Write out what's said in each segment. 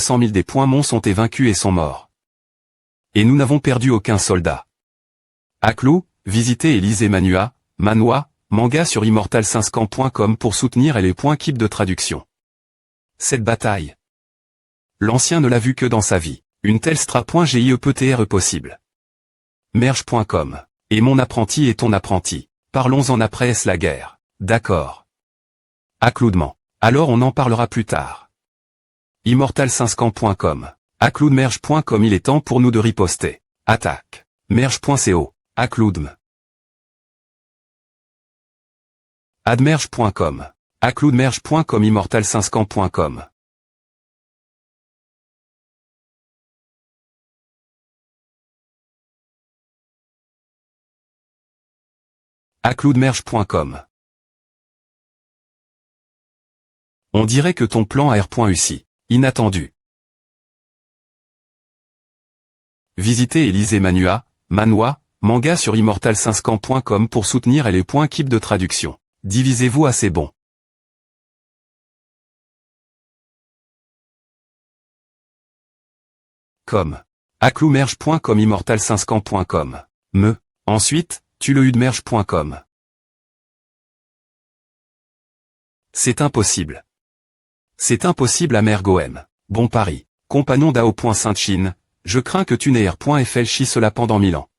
100 000 des points mons ont été vaincus et sont morts. Et nous n'avons perdu aucun soldat. Aklou, visitez et lisez Manhwa, manga sur immortal500.com pour soutenir et les points keep de traduction. Cette bataille. L'ancien ne l'a vu que dans sa vie. Une telle stra.giepetre possible. Merge.com. Et mon apprenti est ton apprenti. Parlons-en après est-ce la guerre. D'accord. Acloudement. Alors on en parlera plus tard. Immortal500.com. Acloudmerge.com. Il est temps pour nous de riposter. Attaque. Merge.co. Acloudm. Admerge.com. Acloudmerge.com. Immortal500.com. Acloudmerge.com. On dirait que ton plan a R.UCI. Inattendu. Visitez et lisez Manhwa, manga sur immortal500.com pour soutenir et les points keep de traduction. Divisez-vous assez bon. Comme. Acloumerge.com. Immortal500.com. Ensuite, tuleudmerge.com. C'est impossible. C'est impossible à Mergoem. Bon pari. Compagnon d'Ao.Saint-Chine, je crains que tu n'aies R.FLchi cela pendant 1000 ans.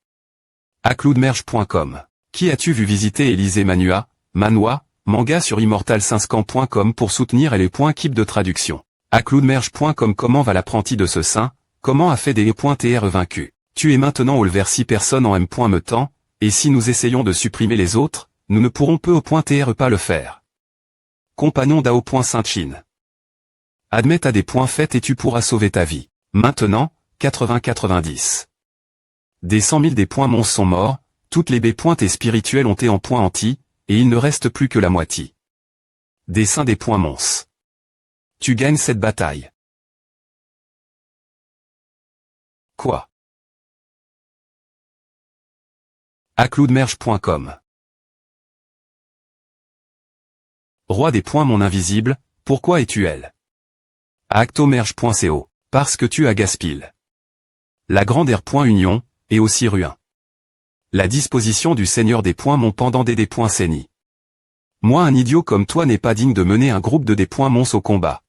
Acloudmerge.com. Qui as-tu vu visiter et lisez Manhwa, manga sur immortal500.com pour soutenir et les points keep de traduction. Acloudmerge.com. Comment va l'apprenti de ce saint, comment a fait des E.TR vaincus. Tu es maintenant au lever 6 personnes en M.me temps, et si nous essayons de supprimer les autres, nous ne pourrons peu au.TR pas le faire. Compagnon d'Ao.Saint-Chine. Admets t'as des points faits et tu pourras sauver ta vie. Maintenant, 80-90. Des 100 000 des points mons sont morts, toutes les B.T spirituelles ont été en points anti, et il ne reste plus que la moitié. Des saints des points mons. Tu gagnes cette bataille. Quoi? Acloudmerge.com. Roi des points mon invisible, pourquoi es-tu elle? Actomerge.co. Parce que tu as gaspille. La grande R.Union, et aussi Ruin. La disposition du seigneur des points mon pendant des points Séni. Moi un idiot comme toi n'est pas digne de mener un groupe de des points mons au combat.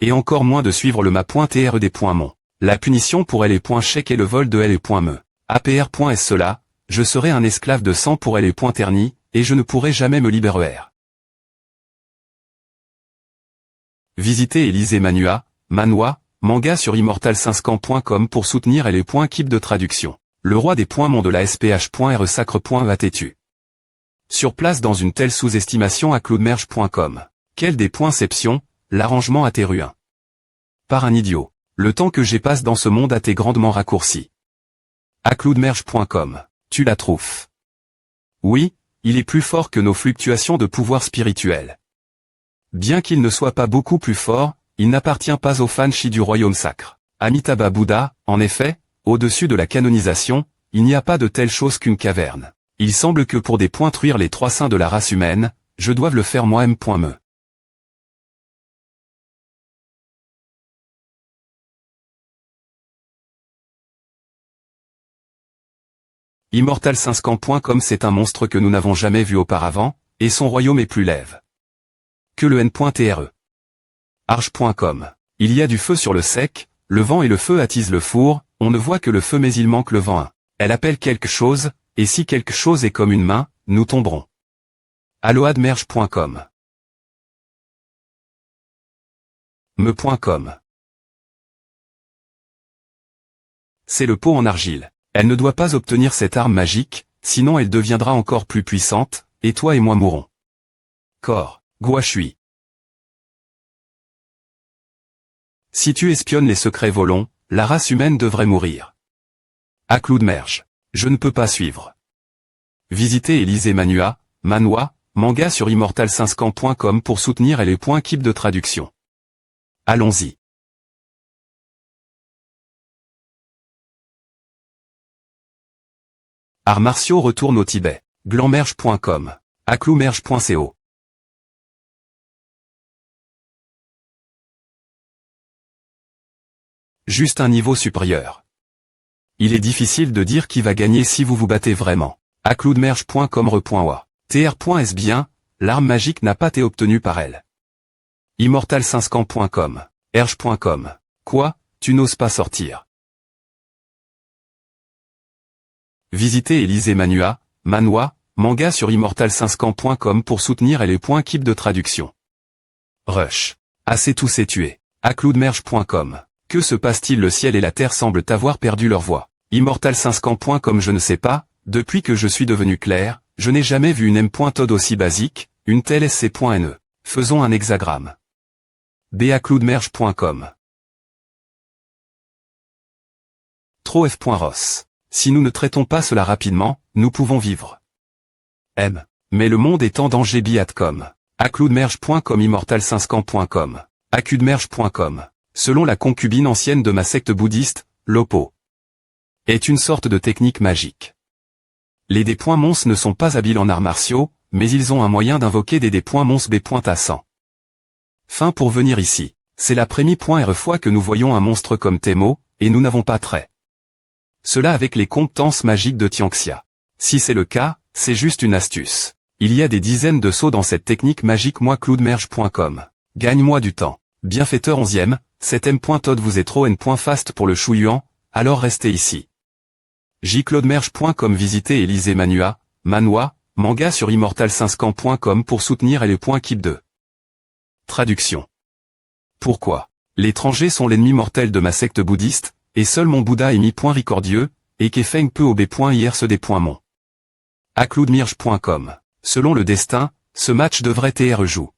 Et encore moins de suivre le ma.TR des points mons. La punition pour elle est point chèque et le vol de elle est point me. APR. Est cela, je serai un esclave de sang pour elle est point terni, et je ne pourrai jamais me libérer. Visitez et lisez Manhwa, manga sur immortal500.com pour soutenir et les points keep de traduction. Le roi des points mons de la SPH.R sacre.va têtu. Sur place dans une telle sous-estimation à Acloudmerge.com. Quelle des pointsceptions, l'arrangement a été ruin. Par un idiot. Le temps que j'ai passe dans ce monde a été grandement raccourci. Acloudmerge.com. Tu la trouves. Oui, il est plus fort que nos fluctuations de pouvoir spirituel. Bien qu'il ne soit pas beaucoup plus fort, il n'appartient pas aux fans chi du royaume sacre. Amitabha Bouddha, en effet, au-dessus de la canonisation, il n'y a pas de telle chose qu'une caverne. Il semble que pour dépointruire les 3 saints de la race humaine, je doive le faire moi-même. Immortal500.com. C'est un monstre que nous n'avons jamais vu auparavant, et son royaume est plus lève que le N.TRE. Arche.com. Il y a du feu sur le sec, le vent et le feu attisent le four, on ne voit que le feu mais il manque le vent. Elle appelle quelque chose, et si quelque chose est comme une main, nous tomberons. Alloadmerge.com. Me.com. C'est le pot en argile. Elle ne doit pas obtenir cette arme magique, sinon elle deviendra encore plus puissante, et toi et moi mourrons. Corps. Guashui. Si tu espionnes les secrets volons, la race humaine devrait mourir. Acloudmerge. Je ne peux pas suivre. Visitez et lisez Manhwa, manga sur immortal500.com pour soutenir et les points keep de traduction. Allons-y. Arts martiaux retournent au Tibet. Glandmerge.com. Acloumerge.co. juste un niveau supérieur. Il est difficile de dire qui va gagner si vous vous battez vraiment. Acloudmerge.com re.wa. tr.s bien, l'arme magique n'a pas été obtenue par elle. Immortal500.com. Erge.com. Quoi, tu n'oses pas sortir? Visitez et lisez Manhwa, manga sur Immortal500.com pour soutenir et les points keep de traduction. Rush. Assez tous s'est tué. Acloudmerge.com. Que se passe-t-il? Le ciel et la terre semblent avoir perdu leur voix. Immortal500.com. Je ne sais pas, depuis que je suis devenu clair, je n'ai jamais vu une M.Tod aussi basique, une telle SC.NE. Faisons un hexagramme. Acloudmerge.com. Trof.ros. Si nous ne traitons pas cela rapidement, nous pouvons vivre. M. Mais le monde est en danger. Biatcom. Acloudmerge.com. Immortal500.com. Acudmerge.com. Selon la concubine ancienne de ma secte bouddhiste, l'Oppo est une sorte de technique magique. Les D.Mons ne sont pas habiles en arts martiaux, mais ils ont un moyen d'invoquer des D.Mons B.A100. Fin pour venir ici. C'est la première fois que nous voyons un monstre comme Temo, et nous n'avons pas trait. Cela avec les compétences magiques de Tianxia. Si c'est le cas, c'est juste une astuce. Il y a des dizaines de sauts dans cette technique magique. Moi Acloudmerge.com. Gagne-moi du temps. Bienfaiteur 11e, cet M.Tod vous est trop N.Fast pour le Chouyuan, alors restez ici. Jcloudmerge.com. Visitez et lisez Manhwa, manga sur Immortal500.com pour soutenir et les points keep de traduction. Pourquoi? L'étranger sont l'ennemi mortel de ma secte bouddhiste, et seul mon Bouddha est mi-ricordieux, et qu'Efeng peut au B.IR se D.Mon. Acloudmerge.com. Selon le destin, ce match devrait être joué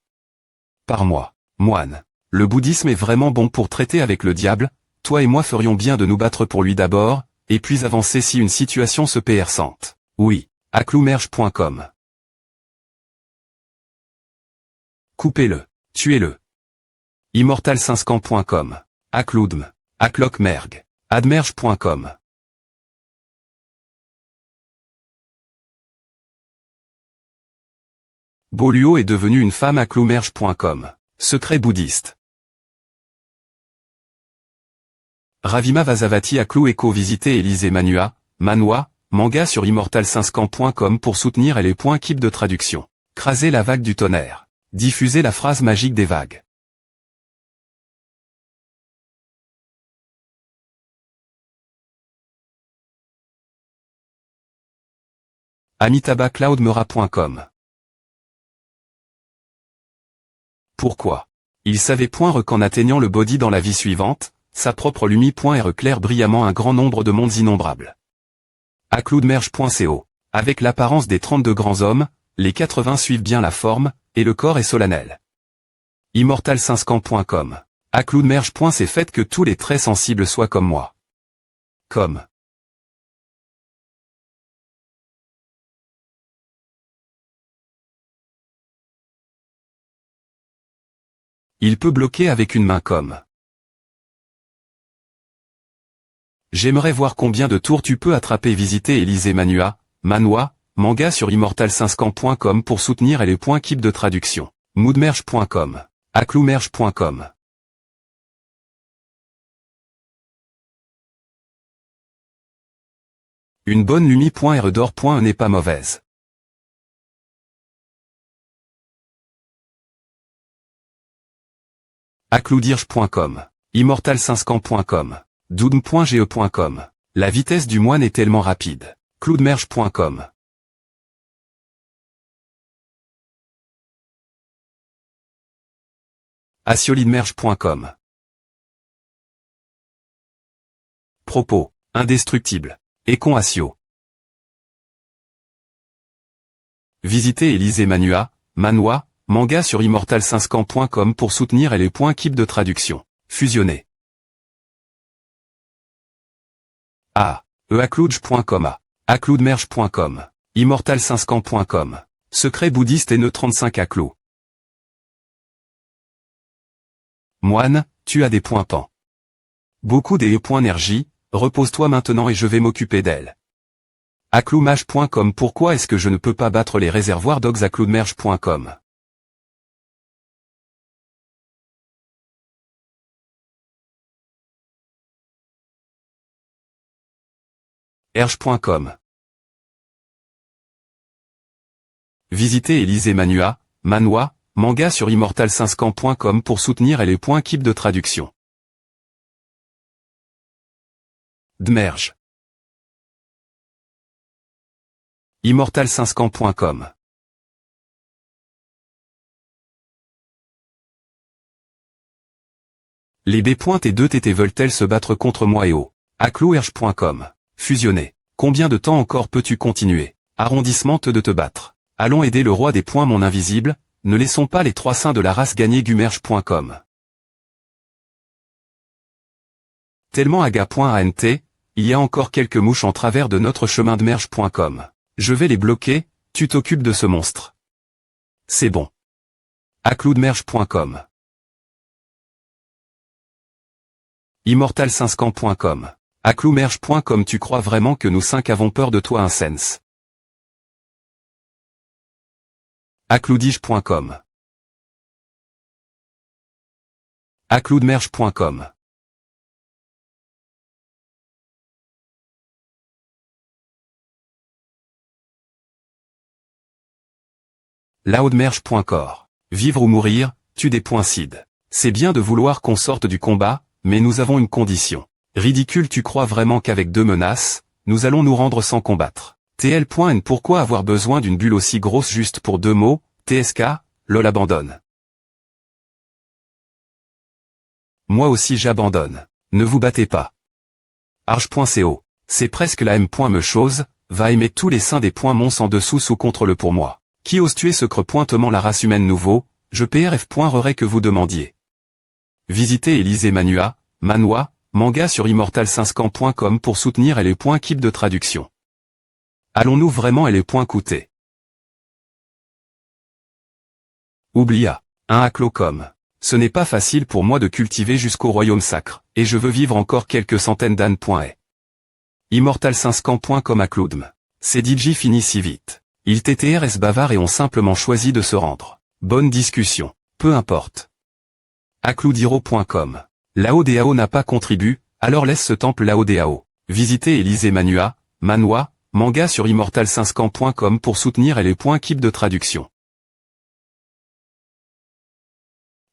par moi. Moine. Le bouddhisme est vraiment bon pour traiter avec le diable, toi et moi ferions bien de nous battre pour lui d'abord, et puis avancer si une situation se présente. Oui. Acloudmerge.com. Coupez-le. Tuez-le. Immortal500.com. Acloudm. Aclockmerg. Admerge.com. Boluo est devenue une femme. Acloudmerge.com. Secret bouddhiste. Ravima Vasavati. Aclou Echo. Visitez et lisez Manhwa, manga sur Immortal500.com pour soutenir et les points keep de traduction. Craser la vague du tonnerre. Diffuser la phrase magique des vagues. AmitabaCloudMera.com. Pourquoi? Il savait qu'en atteignant le body dans la vie suivante, sa propre lumi.r éclaire brillamment un grand nombre de mondes innombrables. Acloudmerge.co. Avec l'apparence des 32 grands hommes, les 80 suivent bien la forme, et le corps est solennel. Immortal500.com. Acloudmerge.c'est fait que tous les très sensibles soient comme moi. Comme. Il peut bloquer avec une main comme. J'aimerais voir combien de tours tu peux attraper. Visitez et lisez Manhwa, manga sur Immortal500.com pour soutenir et les points keep de traduction. Moodmerge.com. Acloudmerge.com. Une bonne lumi.r d'or.e n'est pas mauvaise. Acloudirge.com. Immortal500.com. Doom.ge.com. La vitesse du moine est tellement rapide. Cloudmerge.com. Asiolidmerge.com. Propos. Indestructible. Econ Asio. Visitez et lisez Manhwa, manga sur Immortal500.com pour soutenir et les points keep de traduction. Fusionner. Acloudge.com. Acloudmerge.com. Immortal500.com. Secret bouddhiste et nœud 35 Aclou. Moine, tu as des points pan. Beaucoup des points énergie, repose-toi maintenant et je vais m'occuper d'elle. Acloumage.com. Pourquoi est-ce que je ne peux pas battre les réservoirs dogs? Acloudmerge.com. Herge.com. Visitez Élisée Manua, Manhwa, manga sur immortal5scan.com pour soutenir les points keep de traduction. Dmerge. Immortal5scan.com. Les B.T2TT veulent-elles se battre contre moi et au Aclouherge.com. Fusionner. Combien de temps encore peux-tu continuer? Arrondissement de te battre. Allons aider le roi des points mon invisible, ne laissons pas les trois saints de la race gagner Gumerge.com. Tellement aga.ant, il y a encore quelques mouches en travers de notre chemin de merge.com. Je vais les bloquer, tu t'occupes de ce monstre. C'est bon. Acloudmerge.com. Immortal5scan.com. Acloumerge.com. Tu crois vraiment que nous 5 avons peur de toi, Incense? Acloudige.com. Acloudmerge.com. Loudmerge.com. Vivre ou mourir, tu des points Cid. C'est bien de vouloir qu'on sorte du combat, mais nous avons une condition. Ridicule, tu crois vraiment qu'avec 2 menaces, nous allons nous rendre sans combattre? TL.N. Pourquoi avoir besoin d'une bulle aussi grosse juste pour 2 mots? TSK, lol abandonne. Moi aussi j'abandonne. Ne vous battez pas. Arge.co. C'est presque la M.me chose, va aimer tous les seins des points mons en dessous sous contre le pour moi. Qui ose tuer ce creux pointement la race humaine nouveau, je PRF.rerai que vous demandiez. Visitez Élisée Manua, Manhwa, manga sur immortal5scan.com pour soutenir les points keep de traduction. Allons-nous vraiment les points coûter? Oublia. Un Aclocom. Ce n'est pas facile pour moi de cultiver jusqu'au royaume sacre, et je veux vivre encore quelques centaines d'ânes. Immortal5scan.com Acloudm. Ces DJ finissent si vite. Ils TTRS bavards et ont simplement choisi de se rendre. Bonne discussion. Peu importe. Acloudiro.com. L'AODAO n'a pas contribué, alors laisse ce temple l'AODAO. Visitez Élisée Manua, Manhwa, manga sur immortal5scan.com pour soutenir les points keep de traduction.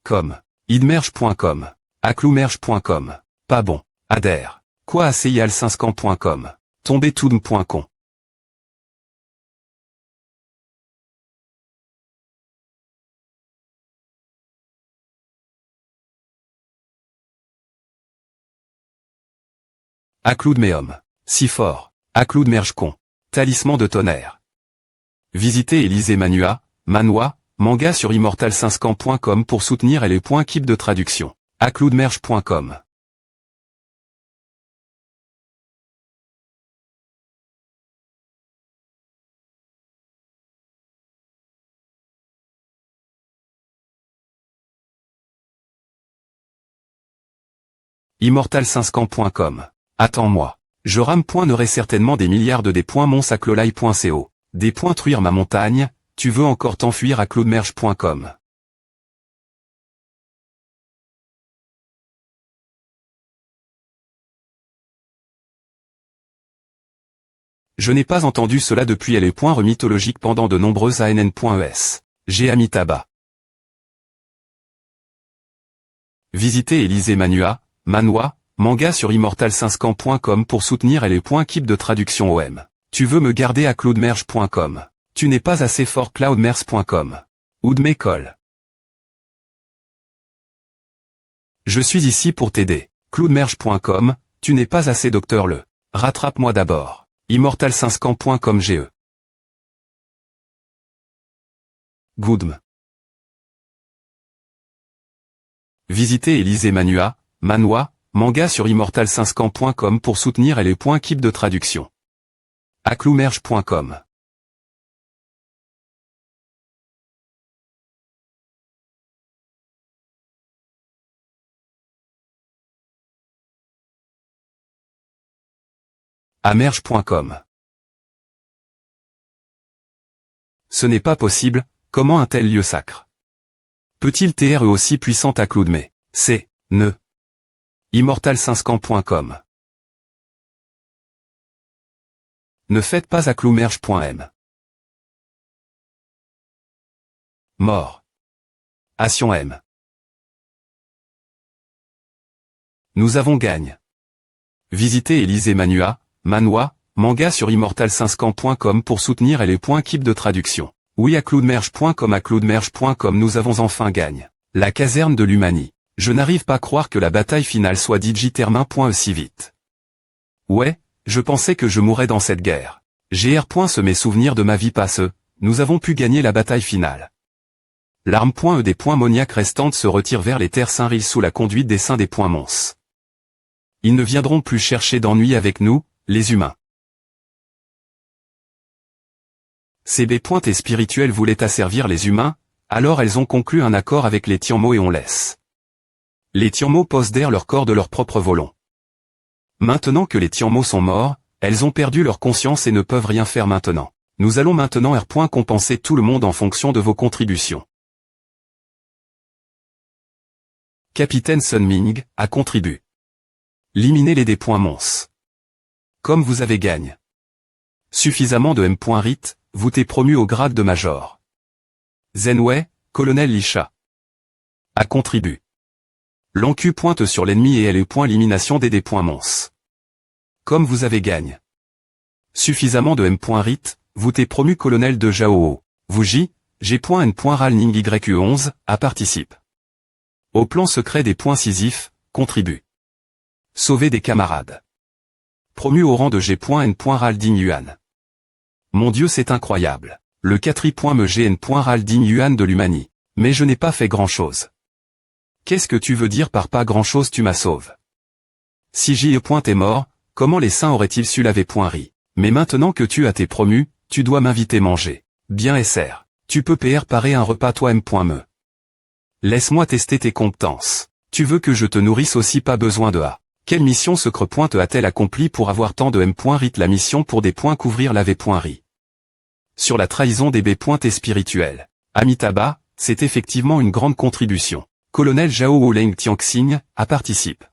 Comme. Idmerge.com. Acloumerge.com. Pas bon. Adhère. Quoi ACIAL5scan.com. Tombez toudm.com. Acloudmeum. Si fort. Acloudmerge.com. Talisman de tonnerre. Visitez Élisée Manua, Manhwa, manga sur immortal5scan.com pour soutenir les points keep de traduction. Acloudmerge.com. Immortal5scan.com. Attends-moi. Je rame.n'aurai certainement des milliards de des points monsaclolai.co. Des points truire ma montagne, tu veux encore t'enfuir à cloudmerge.com. Je n'ai pas entendu cela depuis les points mythologiques pendant de nombreuses ANN.es. J'ai Amitabha. Visitez Élisée Manua, Manhwa, manga sur immortal5scan.com pour soutenir les points keep de traduction OM. Tu veux me garder à cloudmerge.com. Tu n'es pas assez fort cloudmerge.com. Oudmecol. Je suis ici pour t'aider. Cloudmerge.com, tu n'es pas assez docteur le. Rattrape-moi d'abord. Immortal5scan.com GE. Goudm. Visitez Élisée Manua, Manhwa, manga sur immortal5scan.com pour soutenir les points keep de traduction. Acloumerge.com. Amerge.com. Ce n'est pas possible, comment un tel lieu sacre peut-il être aussi puissant à Cloudme? C'est, ne. Immortal5scan.com. Ne faites pas acloumerge.m. Mort. Action M. Nous avons gagne. Visitez et lisez Manhwa, manga sur immortal5camp.com pour soutenir et les points keep de traduction. Oui, acloumerge.com, nous avons enfin gagne. La caserne de l'Humanie. Je n'arrive pas à croire que la bataille finale soit digitermin. Si vite. Ouais, je pensais que je mourrais dans cette guerre. GR. Mes souvenirs de ma vie passent. Nous avons pu gagner la bataille finale. L'arme. Des points moniaques restantes se retirent vers les terres Saint-Ril sous la conduite des saints des points Mons. Ils ne viendront plus chercher d'ennui avec nous, les humains. Ces B. spirituelles voulaient asservir les humains, alors elles ont conclu un accord avec les Tianmo et on laisse. Les Tianmo possédèrent leur corps de leur propre volon. Maintenant que les Tianmo sont morts, elles ont perdu leur conscience et ne peuvent rien faire maintenant. Nous allons maintenant compenser tout le monde en fonction de vos contributions. Capitaine Sun Ming a contribué. Liminez les des points Mons. Comme vous avez gagne. Suffisamment de M. Rit, vous t'es promu au grade de major. Zenwei, colonel Lisha. A contribué. L'encu pointe sur l'ennemi et elle est élimination des points Mons. Comme vous avez gagne. Suffisamment de M. Rit, vous t'es promu colonel de Jao. Vous G.N. Ral Ning YU11, a participe. Au plan secret des points Sisyphe, contribue. Sauver des camarades. Promu au rang de G.N. Ral Ding Yuan. Mon Dieu, c'est incroyable. Le 4. Me GN. Ral Ding Yuan de l'Humanie. Mais je n'ai pas fait grand-chose. Qu'est-ce que tu veux dire par pas grand-chose? Tu m'as sauvé. Si J.E. est mort, comment les saints auraient-ils su laver Ri? Mais maintenant que tu as été promu, tu dois m'inviter manger. Bien SR. Tu peux parer un repas toi M.Me. Laisse-moi tester tes compétences. Tu veux que je te nourrisse aussi? Pas besoin de A. Quelle mission secret a-t-elle accomplie pour avoir tant de M. Rit? La mission pour des points couvrir la V.Ri. Sur la trahison des B. spirituels. Amitabha, c'est effectivement une grande contribution. Colonel Zhao Woleng Tianxing, a participe.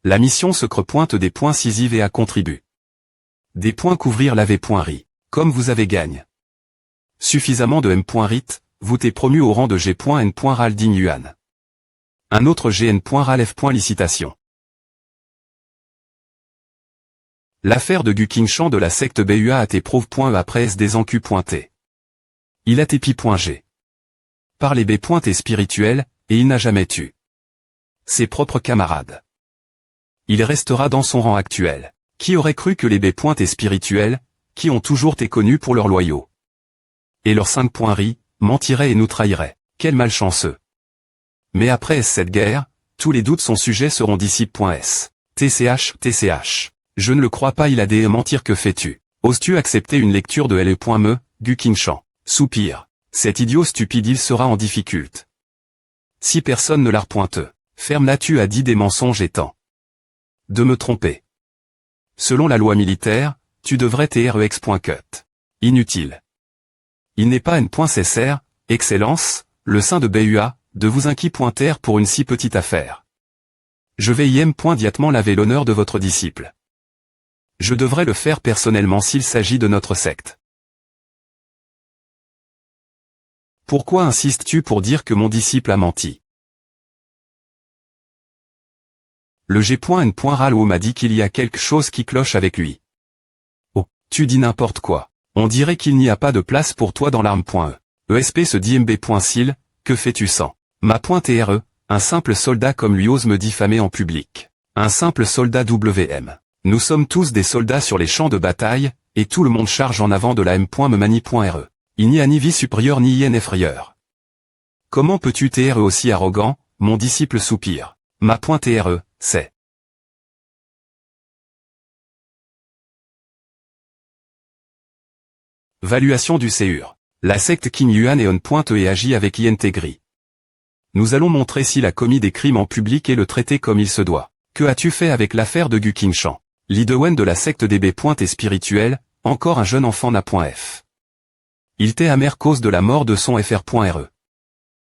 La mission secret des points Sisyphe et a contribué. Des points couvrir la V.Ri. Comme vous avez gagne. Suffisamment de M. Rit, vous t'es promu au rang de G.N. Ral Ding Yuan. Un autre GN. Ral F. Licitation. L'affaire de Gu Qingshan de la secte BUA a été prouve. Après S des encu.t. Il a été pi.g. Par les B. spirituels, et il n'a jamais tué ses propres camarades. Il restera dans son rang actuel. Qui aurait cru que les B. spirituels, qui ont toujours été connus pour leurs loyaux et leurs 5. Ri, mentiraient et nous trahiraient. Quel malchanceux. Mais après cette guerre, tous les doutes son sujet seront dissipés. TCH. Je ne le crois pas, il a des mentir. Que fais-tu? Oses-tu accepter une lecture de L.Me, Gu Qingshan? Soupir. Cet idiot stupide, il sera en difficulté. Si personne ne l'a repointe. Ferme-la, tu as dit des mensonges et tant de me tromper. Selon la loi militaire, tu devrais TREX.cut. Inutile. Il n'est pas N.CSR, Excellence, le sein de BUA, de vous inquiéter pour une si petite affaire. Je vais immédiatement laver l'honneur de votre disciple. Je devrais le faire personnellement s'il s'agit de notre secte. Pourquoi insistes-tu pour dire que mon disciple a menti? Le G.N. Ral m'a dit qu'il y a quelque chose qui cloche avec lui. Oh, tu dis n'importe quoi. On dirait qu'il n'y a pas de place pour toi dans l'arme.E. ESP se dit MB.Sil, que fais-tu sans ma.TRE, un simple soldat comme lui ose me diffamer en public. Un simple soldat WM. Nous sommes tous des soldats sur les champs de bataille, et tout le monde charge en avant de la M.Me mani.RE. Il n'y a ni vie supérieure ni hyène effrayeur. Comment peux-tu TRE aussi arrogant, mon disciple soupire. Ma.TRE, c'est. Valuation du Séur. La secte Qing Yuan est on.E et agit avec intégri. Nous allons montrer s'il a commis des crimes en public et le traiter comme il se doit. Que as-tu fait avec l'affaire de Gu Qingshan? Lidewen de la secte des B. et spirituel, encore un jeune enfant n'a.F. Il t'est amer cause de la mort de son FR.RE.